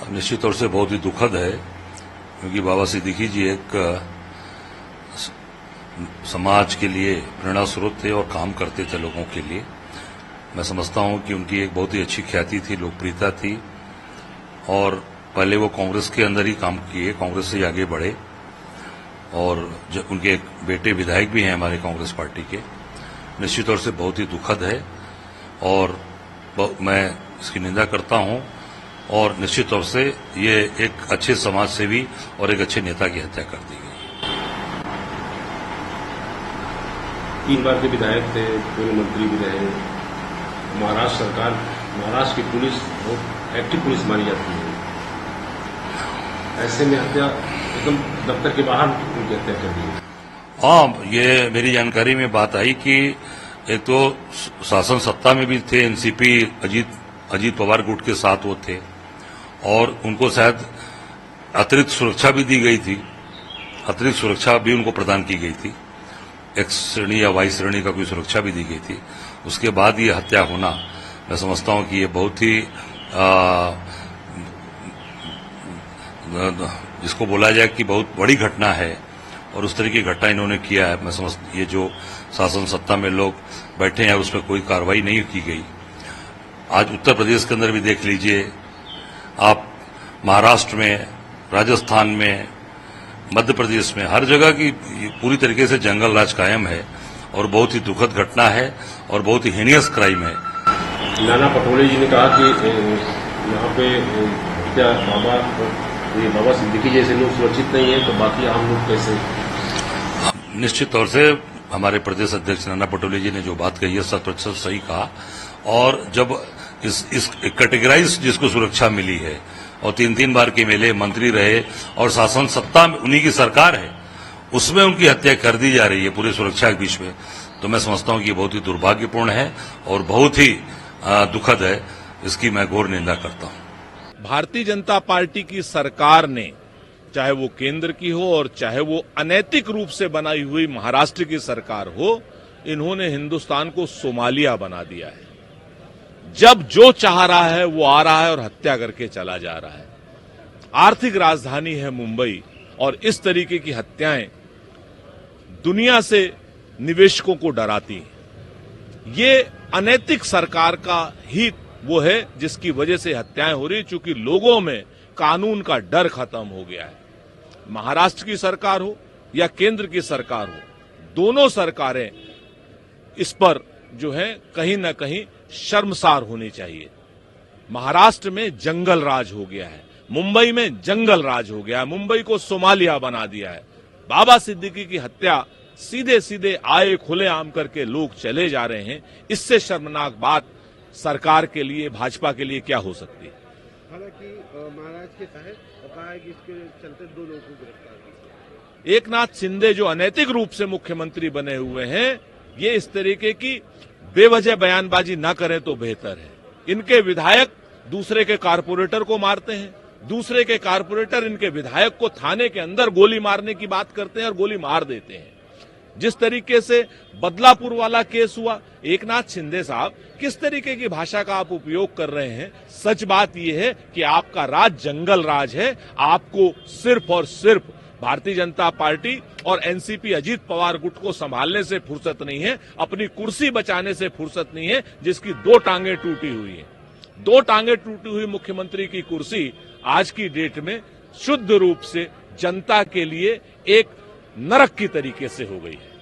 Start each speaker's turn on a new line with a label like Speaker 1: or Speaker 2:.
Speaker 1: निश्चित तौर से बहुत ही दुखद है, क्योंकि बाबा सिद्दीकी जी एक समाज के लिए प्रेरणा स्रोत थे और काम करते थे लोगों के लिए। मैं समझता हूं कि उनकी एक बहुत ही अच्छी ख्याति थी, लोकप्रियता थी, और पहले वो कांग्रेस के अंदर ही काम किए, कांग्रेस से आगे बढ़े, और उनके एक बेटे विधायक भी हैं हमारे कांग्रेस पार्टी के। निश्चित तौर से बहुत ही दुखद है और मैं इसकी निंदा करता हूं, और निश्चित तौर से ये एक अच्छे समाज सेवी और एक अच्छे नेता की हत्या कर दी गई।
Speaker 2: 3 बार के विधायक थे, पूर्व मंत्री भी रहे। महाराष्ट्र की पुलिस बहुत एक्टिव पुलिस मानी जाती है, ऐसे में हत्या एकदम दफ्तर के बाहर उनकी हत्या कर दी।
Speaker 1: हाँ, ये मेरी जानकारी में बात आई कि एक तो शासन सत्ता में भी थे, एनसीपी अजीत पवार गुट के साथ वो थे, और उनको शायद अतिरिक्त सुरक्षा भी दी गई थी, अतिरिक्त सुरक्षा भी उनको प्रदान की गई थी, एक्स श्रेणी या वाई श्रेणी का कोई सुरक्षा भी दी गई थी। उसके बाद ये हत्या होना, मैं समझता हूं कि ये बहुत ही जिसको बोला जाए कि बहुत बड़ी घटना है, और उस तरह की घटना इन्होंने किया है। मैं समझता ये जो शासन सत्ता में लोग बैठे हैं उस पर कोई कार्रवाई नहीं की गई। आज उत्तर प्रदेश के अंदर भी देख लीजिए आप, महाराष्ट्र में, राजस्थान में, मध्य प्रदेश में, हर जगह की पूरी तरीके से जंगल राज कायम है, और बहुत ही दुखद घटना है और बहुत ही हीनियस क्राइम है।
Speaker 2: नाना पटोले जी ने कहा कि यहाँ पे क्या बाबा सिद्दीकी जैसे लोग सुरक्षित नहीं है, तो बाकी आम लोग कैसे?
Speaker 1: निश्चित तौर से हमारे प्रदेश अध्यक्ष नाना पटोले जी ने जो बात कही है 100% सही कहा, और जब इस कैटेगराइज जिसको सुरक्षा मिली है, और 3 बार के एमएलए मंत्री रहे, और शासन सत्ता उन्हीं की सरकार है, उसमें उनकी हत्या कर दी जा रही है पूरे सुरक्षा के बीच में, तो मैं समझता हूं कि ये बहुत ही दुर्भाग्यपूर्ण है और बहुत ही दुखद है। इसकी मैं घोर निंदा करता हूं।
Speaker 3: भारतीय जनता पार्टी की सरकार ने, चाहे वो केंद्र की हो और चाहे वो अनैतिक रूप से बनाई हुई महाराष्ट्र की सरकार हो, इन्होंने हिंदुस्तान को सोमालिया बना दिया है। जब जो चाह रहा है वो आ रहा है और हत्या करके चला जा रहा है। आर्थिक राजधानी है मुंबई, और इस तरीके की हत्याएं दुनिया से निवेशकों को डराती हैं। ये अनैतिक सरकार का ही वो है जिसकी वजह से हत्याएं हो रही, चूंकि लोगों में कानून का डर खत्म हो गया है। महाराष्ट्र की सरकार हो या केंद्र की सरकार हो, दोनों सरकारें इस पर जो है कहीं न कहीं शर्मसार होनी चाहिए। महाराष्ट्र में जंगल राज हो गया है, मुंबई में जंगल राज हो गया है, मुंबई को सोमालिया बना दिया है। बाबा सिद्दीकी की हत्या सीधे सीधे आए खुलेआम करके लोग चले जा रहे हैं। इससे शर्मनाक बात सरकार के लिए, भाजपा के लिए क्या हो सकती है?
Speaker 4: हालांकि महाराष्ट्र के साहब कहा है कि इसके चलते 2 लोगों को गिरफ्तार किया।
Speaker 3: एकनाथ शिंदे जो अनैतिक रूप से मुख्यमंत्री बने हुए हैं, ये इस तरीके की बेवजह बयानबाजी न करें तो बेहतर है। इनके विधायक दूसरे के कारपोरेटर को मारते हैं, दूसरे के कारपोरेटर इनके विधायक को थाने के अंदर गोली मारने की बात करते हैं और गोली मार देते हैं। जिस तरीके से बदलापुर वाला केस हुआ, एकनाथ शिंदे साहब किस तरीके की भाषा का आप उपयोग कर रहे हैं? सच बात यह है कि आपका राज जंगल राज है। आपको सिर्फ और सिर्फ भारतीय जनता पार्टी और एनसीपी अजीत पवार गुट को संभालने से फुर्सत नहीं है, अपनी कुर्सी बचाने से फुर्सत नहीं है, जिसकी 2 टांगें टूटी हुई हैं। 2 टांगें टूटी हुई मुख्यमंत्री की कुर्सी आज की डेट में शुद्ध रूप से जनता के लिए एक नरक की तरीके से हो गई है।